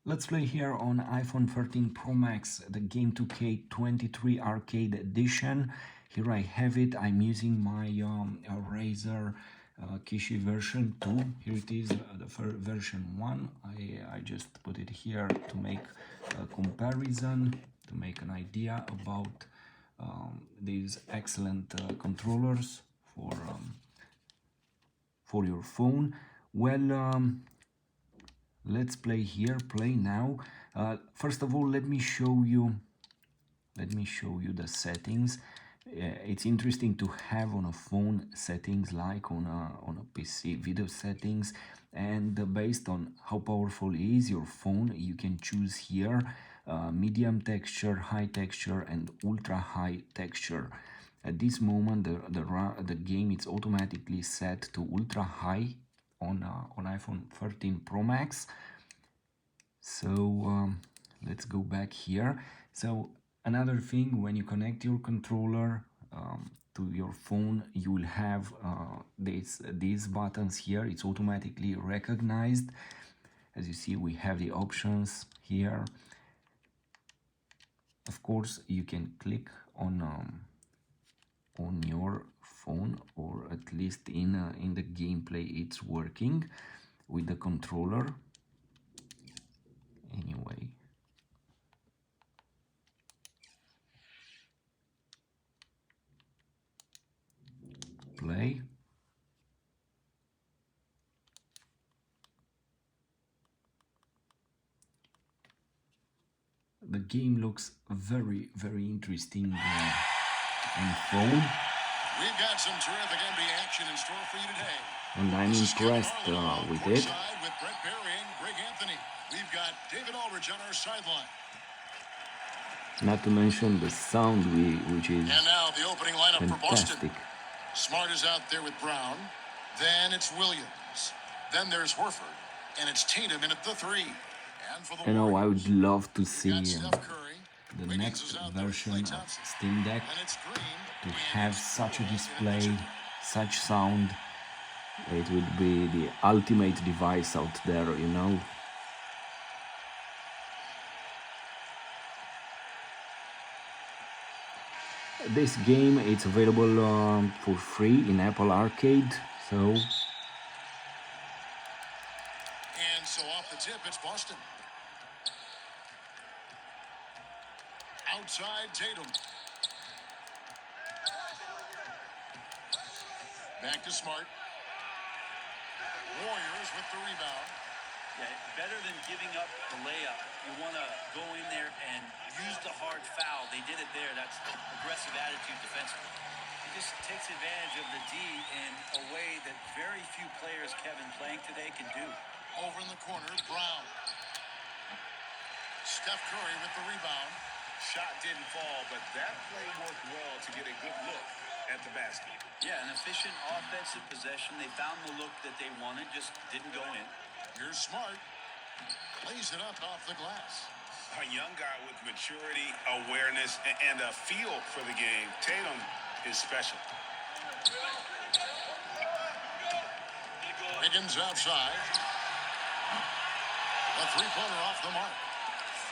Let's play here on iPhone 13 Pro Max, the Game 2K23 Arcade Edition. Here I have it. I'm using my Razer Kishi version 2. Here it is, the version 1. I just put it here to make a comparison, to make an idea about these excellent controllers for your phone. Well, let's play here, play now. First of all, let me show you the settings. It's interesting to have on a phone settings like on a PC video settings, and based on how powerful is your phone, you can choose here medium texture, high texture, and ultra high texture. At this moment, the game is automatically set to ultra high on iPhone 13 Pro Max. So let's go back here. So another thing, when you connect your controller to your phone, you will have these buttons here. It's automatically recognized. As you see, we have the options here. Of course, you can click on your phone, or at least in the gameplay it's working with the controller. Anyway, play. The game looks very interesting on phone. We've got some terrific NBA action in store for you today. And I'm impressed with it. With Brett Barry and Greg Anthony. We've got David Aldridge on our sideline. Not to mention the sound, which is and now the opening lineup fantastic. For Boston. Smart is out there with Brown. Then it's Williams. Then there's Horford. And it's Tatum in at the 3. And for the I know, I would love to see the next version of Steam Deck to have such a display, such sound. It would be the ultimate device out there, you know. This game, it's available for free in Apple Arcade, so... And so off the tip, it's Boston. Outside Tatum. Back to Smart. Warriors with the rebound. Yeah, better than giving up the layup. You want to go in there and use the hard foul. They did it there. That's aggressive attitude defensively. He just takes advantage of the D in a way that very few players, Kevin, playing today can do. Over in the corner, Brown. Steph Curry with the rebound. Shot didn't fall, but that play worked well to get a good look at the basket. Yeah, an efficient offensive possession. They found the look that they wanted, just didn't go in. Here's Smart. Lays it up off the glass. A young guy with maturity, awareness, and a feel for the game. Tatum is special. Higgins outside. A three-pointer off the mark.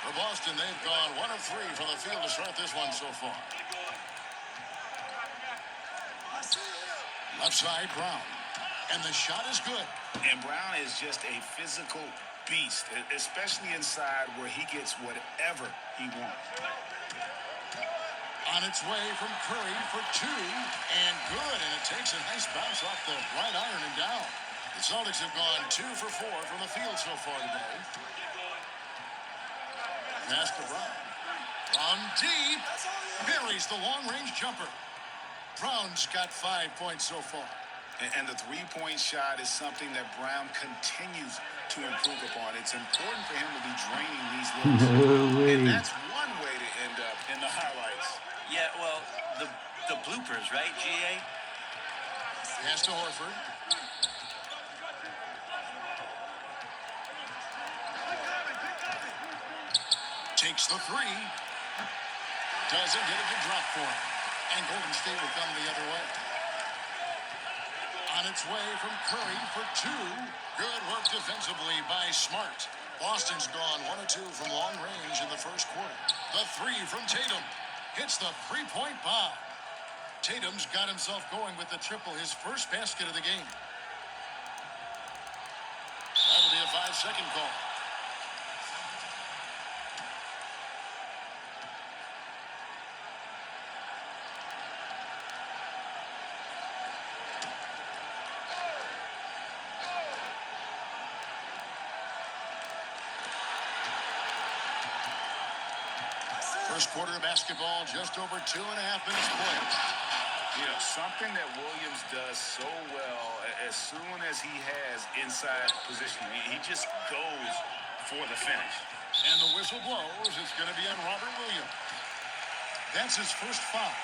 For Boston, they've gone 1 of 3 from the field to start this one so far. Left side, Brown. And the shot is good. And Brown is just a physical beast, especially inside where he gets whatever he wants. On its way from Curry for 2. And good. And it takes a nice bounce off the right iron and down. The Celtics have gone 2 for 4 from the field so far today. Pass to Brown. From deep. Buries the long-range jumper. Brown's got 5 points so far. And the three-point shot is something that Brown continues to improve upon. It's important for him to be draining these looks. And that's one way to end up in the highlights. Yeah, well, the bloopers, right, GA? Pass to Horford. Takes the 3. Doesn't get a good drop for him. And Golden State will come the other way. On its way from Curry for 2. Good work defensively by Smart. Boston's gone 1 of 2 from long range in the first quarter. The three from Tatum hits the three-point bomb. Tatum's got himself going with the triple, his first basket of the game. That'll be a 5-second call. First quarter of basketball, just over 2.5 minutes played. You know, something that Williams does so well, as soon as he has inside position, he just goes for the finish. And the whistle blows. It's going to be on Robert Williams. That's his first foul.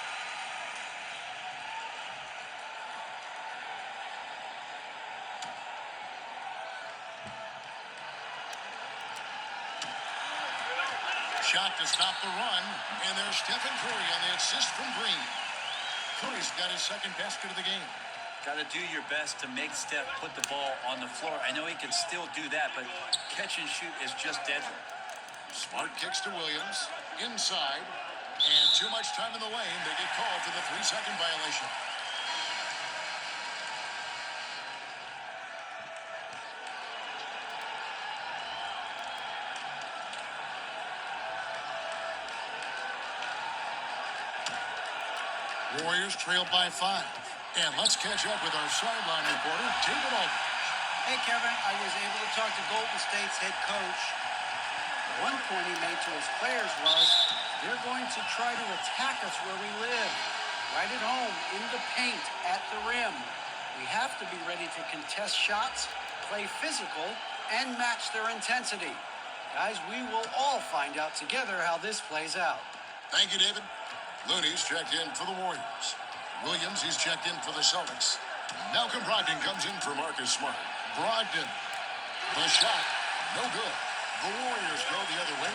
Shot to stop the run, and there's Stephen Curry on the assist from Green. Curry's got his second basket of the game. Got to do your best to make Steph put the ball on the floor. I know he can still do that, but catch and shoot is just deadly. Smart kicks to Williams, inside, and too much time in the lane. They get called for the 3-second violation. Warriors trail by 5. And let's catch up with our sideline reporter, David Aldridge. Hey, Kevin, I was able to talk to Golden State's head coach. One point he made to his players was, they're going to try to attack us where we live. Right at home, in the paint, at the rim. We have to be ready to contest shots, play physical, and match their intensity. Guys, we will all find out together how this plays out. Thank you, David. Looney's checked in for the Warriors. Williams, he's checked in for the Celtics. Malcolm Brogdon comes in for Marcus Smart. Brogdon, the shot, no good. The Warriors go the other way.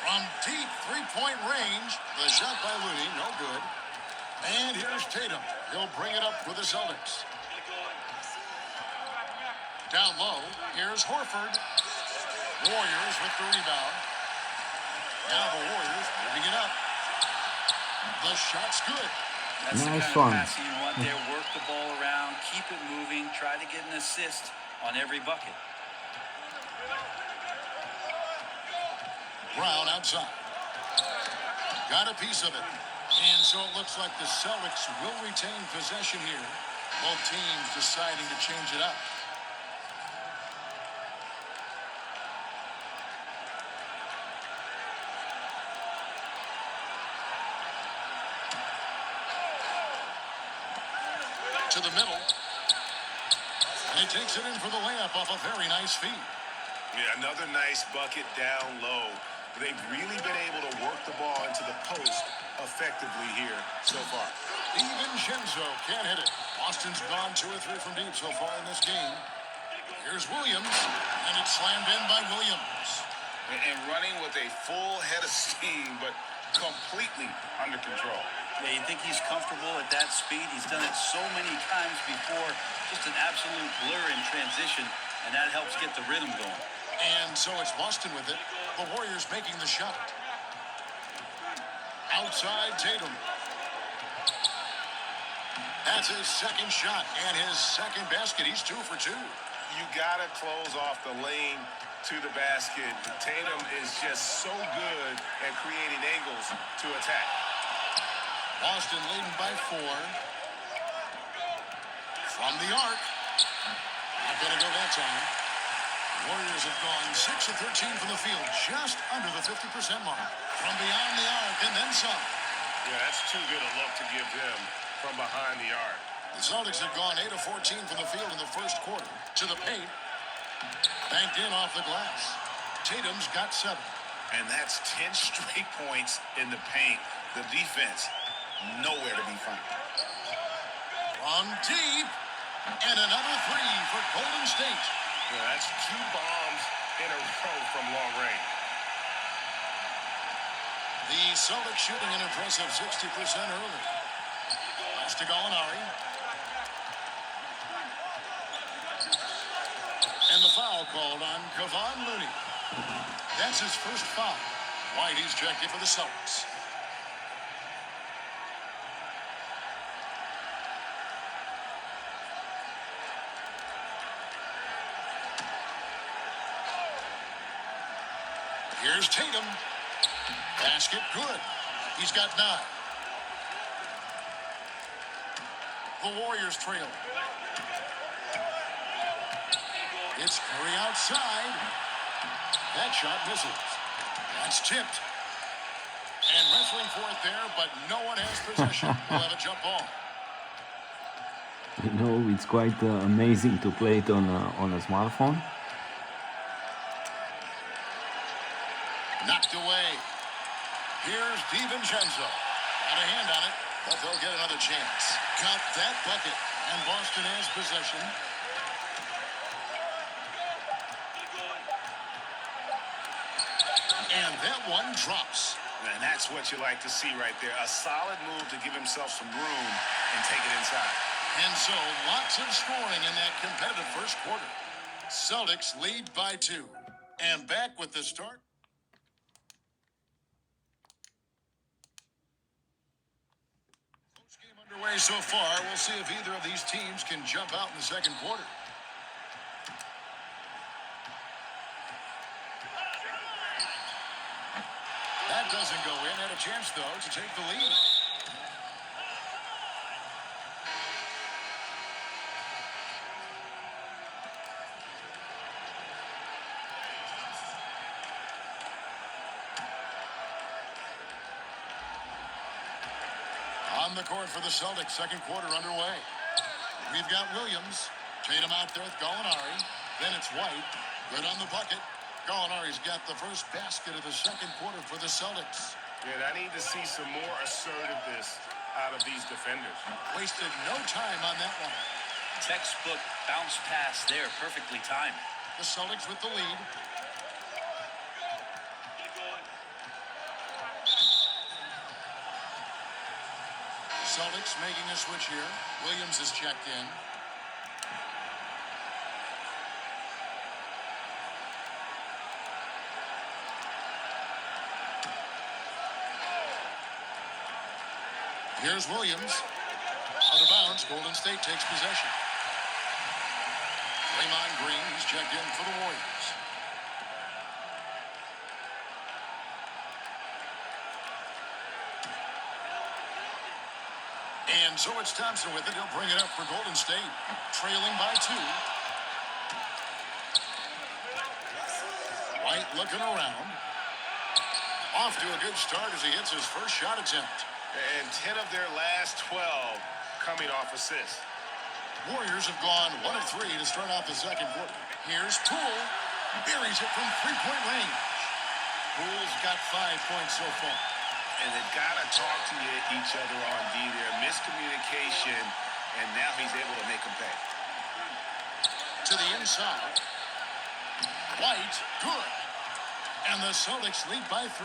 From deep three-point range, the shot by Looney, no good. And here's Tatum. He'll bring it up for the Celtics. Down low, here's Horford. Warriors with the rebound. Now the Warriors moving it up. The shot's good. That's the Nice kind one. of passing you want there. Work the ball around, keep it moving, try to get an assist on every bucket. Brown outside. Got a piece of it. And so it looks like the Celtics will retain possession here. Both teams deciding to change it up. To the middle. And he takes it in for the layup off a very nice feed. Yeah, another nice bucket down low. They've really been able to work the ball into the post effectively here so far. Even Shenzo can't hit it. Boston's gone 2 or 3 from deep so far in this game. Here's Williams, and it's slammed in by Williams. And running with a full head of steam, but completely under control. Yeah, you think he's comfortable at that speed? He's done it so many times before. Just an absolute blur in transition, and that helps get the rhythm going. And so it's Boston with it. The Warriors making the shot. Outside Tatum. That's his second shot and his second basket. He's 2 for 2. You got to close off the lane to the basket. Tatum is just so good at creating angles to attack. Boston leading by 4. From the arc. Not going to go that time. Warriors have gone 6 of 13 from the field, just under the 50% mark. From beyond the arc and then some. Yeah, that's too good a look to give them from behind the arc. The Celtics have gone 8 of 14 from the field in the first quarter. To the paint. Banked in off the glass. Tatum's got 7. And that's 10 straight points in the paint. The defense, nowhere to be found. From deep. And another 3 for Golden State. Yeah, that's 2 bombs in a row from long range. The Celtics shooting an impressive 60% early. Pass to Gallinari. And the foul called on Kevon Looney. That's his first foul. White, he's checked in for the Celtics. Here's Tatum. Basket good. He's got 9. The Warriors trail. It's Curry outside. That shot misses. That's tipped. And wrestling for it there, but no one has possession. We'll have a jump ball. You know, it's quite amazing to play it on a smartphone. Knocked away. Here's DiVincenzo. Got a hand on it, but they'll get another chance. Got that bucket, and Boston has possession. And that one drops. And that's what you like to see right there. A solid move to give himself some room and take it inside. And so, lots of scoring in that competitive first quarter. Celtics lead by 2. And back with the start. Close game underway so far. We'll see if either of these teams can jump out in the second quarter. That doesn't go in. Had a chance, though, to take the lead. On the court for the Celtics, second quarter underway. We've got Williams. Tatum out there with Gallinari. Then it's White. Good on the bucket. Gallinari's got the first basket of the second quarter for the Celtics. Yeah, I need to see some more assertiveness out of these defenders. Wasted no time on that one. Textbook bounce pass there, perfectly timed. The Celtics with the lead. Celtics making a switch here. Williams is checked in. Here's Williams. Out of bounds. Golden State takes possession. Draymond Green, he's checked in for the Warriors. And so it's Thompson with it. He'll bring it up for Golden State. Trailing by 2. White looking around. Off to a good start as he hits his first shot attempt. And 10 of their last 12 coming off assists. Warriors have gone 1 of 3 to start out the second quarter. Here's Poole. Buries it from 3-point range. Poole's got 5 points so far. And they've got to talk to each other on D there. Miscommunication, and now he's able to make them pay. To the inside. White, good. And the Celtics lead by 3.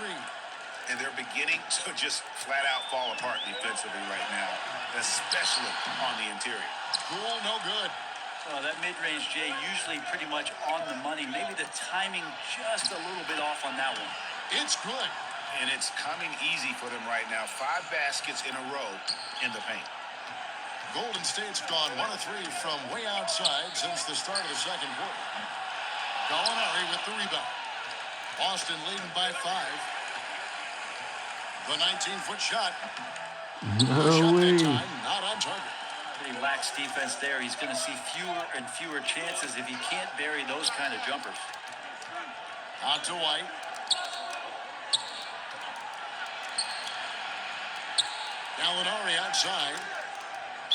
And they're beginning to just flat out fall apart defensively right now, especially on the interior. Poole, no good. Well, that mid-range, Jay, usually pretty much on the money. Maybe the timing just a little bit off on that one. It's good. And it's coming easy for them right now. 5 baskets in a row in the paint. Golden State's gone 1 of 3 from way outside since the start of the second quarter. Gallinari with the rebound. Boston leading by 5. The 19-foot shot. No way. That time, not on target. Pretty lax defense there. He's going to see fewer and fewer chances if he can't bury those kind of jumpers. Out to White. Gallinari outside.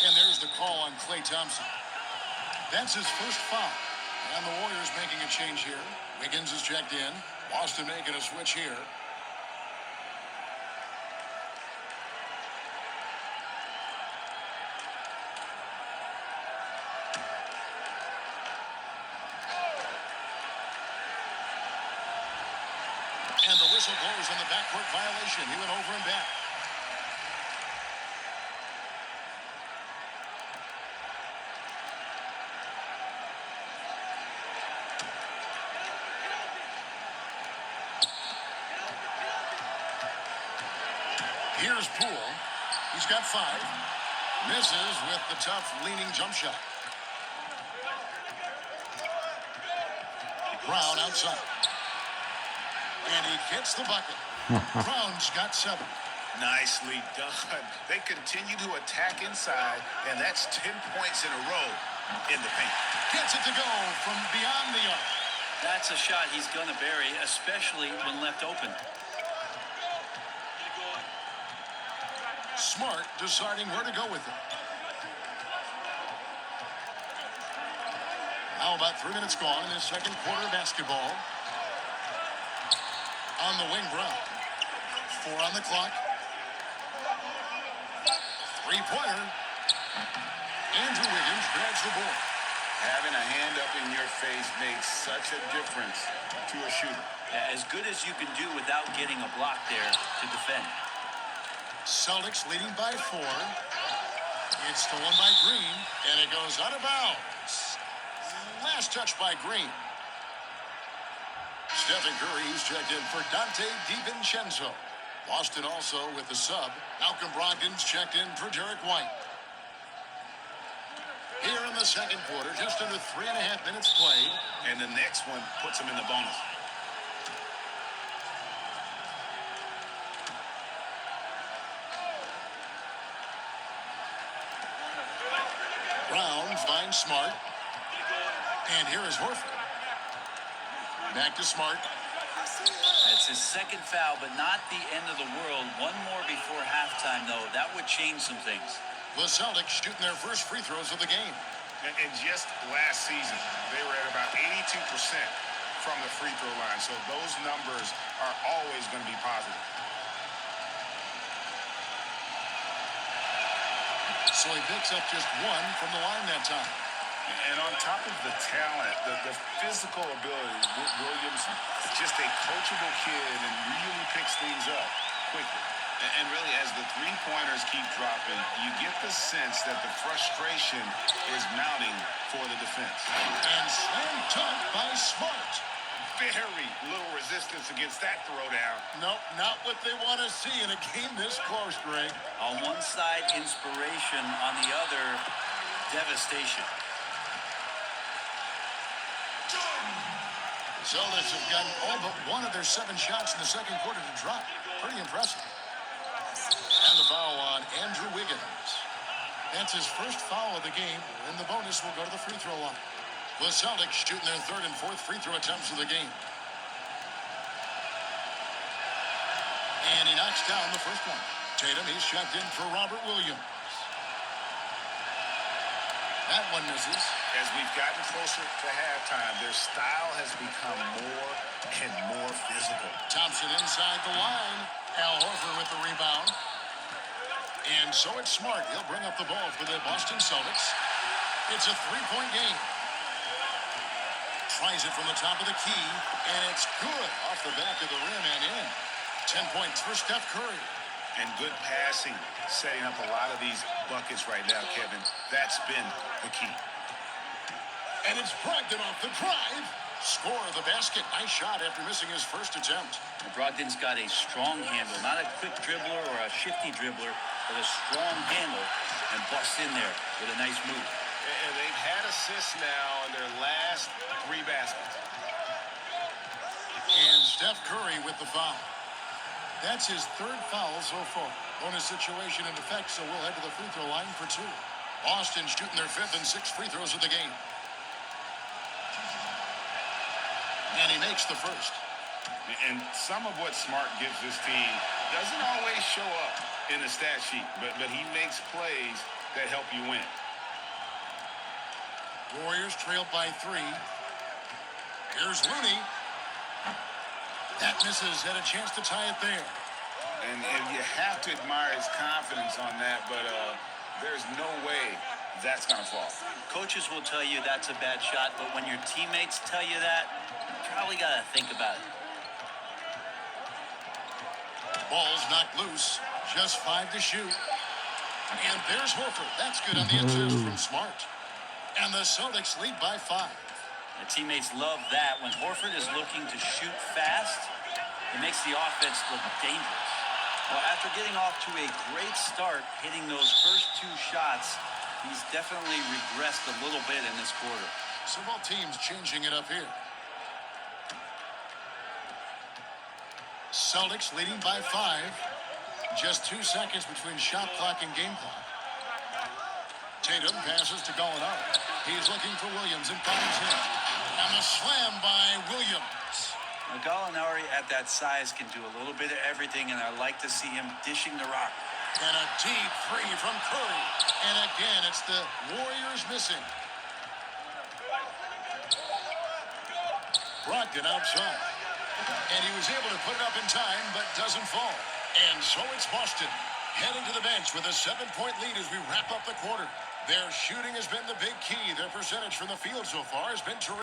And there's the call on Klay Thompson. That's his first foul. And the Warriors making a change here. Wiggins is checked in. Boston making a switch here. And the whistle blows on the backcourt violation. He went over and back. Here's Poole. He's got 5. Misses with the tough leaning jump shot. Brown outside. And he gets the bucket. Brown's got 7. Nicely done. They continue to attack inside, and that's 10 points in a row in the paint. Gets it to go from beyond the arc. That's a shot he's going to bury, especially when left open. Smart deciding where to go with it. Now about 3 minutes gone in the second quarter of basketball. On the wing, Brown. 4 on the clock. 3-pointer. Andrew Wiggins grabs the board. Having a hand up in your face makes such a difference to a shooter. Yeah, as good as you can do without getting a block there to defend. Celtics leading by 4. It's stolen by Green, and it goes out of bounds. Last touch by Green. Stephen Curry, he's checked in for Dante DiVincenzo. Boston also with the sub. Malcolm Brogdon's checked in for Derek White. Here in the second quarter, just under 3.5 minutes played. And the next one puts him in the bonus. Brown finds Smart. And here is Horford. Back to Smart. It's his second foul, but not the end of the world. One more before halftime, though. That would change some things. The Celtics shooting their first free throws of the game. And just last season, they were at about 82% from the free throw line. So those numbers are always going to be positive. So he picks up just 1 from the line that time. And on top of the talent, the physical ability, Williams is just a coachable kid and really picks things up quickly. And really, as the three-pointers keep dropping, you get the sense that the frustration is mounting for the defense. And slam dunk by Smart. Very little resistance against that throwdown. Nope, not what they want to see in a game this close, Greg. On one side, inspiration. On the other, devastation. Celtics have gotten all but 1 of their 7 shots in the second quarter to drop. Pretty impressive. And the foul on Andrew Wiggins. That's his first foul of the game, and the bonus will go to the free throw line. The Celtics shooting their 3rd and 4th free throw attempts of the game. And he knocks down the first one. Tatum, he's checked in for Robert Williams. That one misses. As we've gotten closer to halftime, their style has become more and more physical. Thompson inside the line. Al Horford with the rebound. And so it's Smart. He'll bring up the ball for the Boston Celtics. It's a 3-point game. Tries it from the top of the key, and it's good off the back of the rim and in. 10 points for Steph Curry. And good passing, setting up a lot of these buckets right now, Kevin. That's been the key. And it's Brogdon off the drive. Score of the basket. Nice shot after missing his first attempt. And Brogdon's got a strong handle. Not a quick dribbler or a shifty dribbler, but a strong handle, and busts in there with a nice move. And they've had assists now in their last 3 baskets. And Steph Curry with the foul. That's his 3rd foul so far. Bonus situation in effect, so we'll head to the free throw line for 2. Boston shooting their 5th and 6th free throws of the game. And he makes the first. And some of what Smart gives this team doesn't always show up in the stat sheet, but he makes plays that help you win. Warriors trailed by 3. Here's Looney. That misses. Had a chance to tie it there. And you have to admire his confidence on that, but there's no way that's going to fall. Coaches will tell you that's a bad shot, but when your teammates tell you that, you probably got to think about it. Ball's knocked loose. Just 5 to shoot. And there's Horford. That's good on the assist from Smart. And the Celtics lead by 5. The teammates love that. When Horford is looking to shoot fast, it makes the offense look dangerous. Well, after getting off to a great start, hitting those first two shots, he's definitely regressed a little bit in this quarter. So both teams changing it up here. Celtics leading by 5. Just 2 seconds between shot clock and game clock. Tatum passes to Gallinari. He's looking for Williams and finds him. And the slam by Williams. Now, Gallinari at that size can do a little bit of everything, and I like to see him dishing the rock. And a deep three from Curry. And again, it's the Warriors missing. Brogdon outside. And he was able to put it up in time, but doesn't fall. And so it's Boston heading to the bench with a 7-point lead as we wrap up the quarter. Their shooting has been the big key. Their percentage from the field so far has been terrific.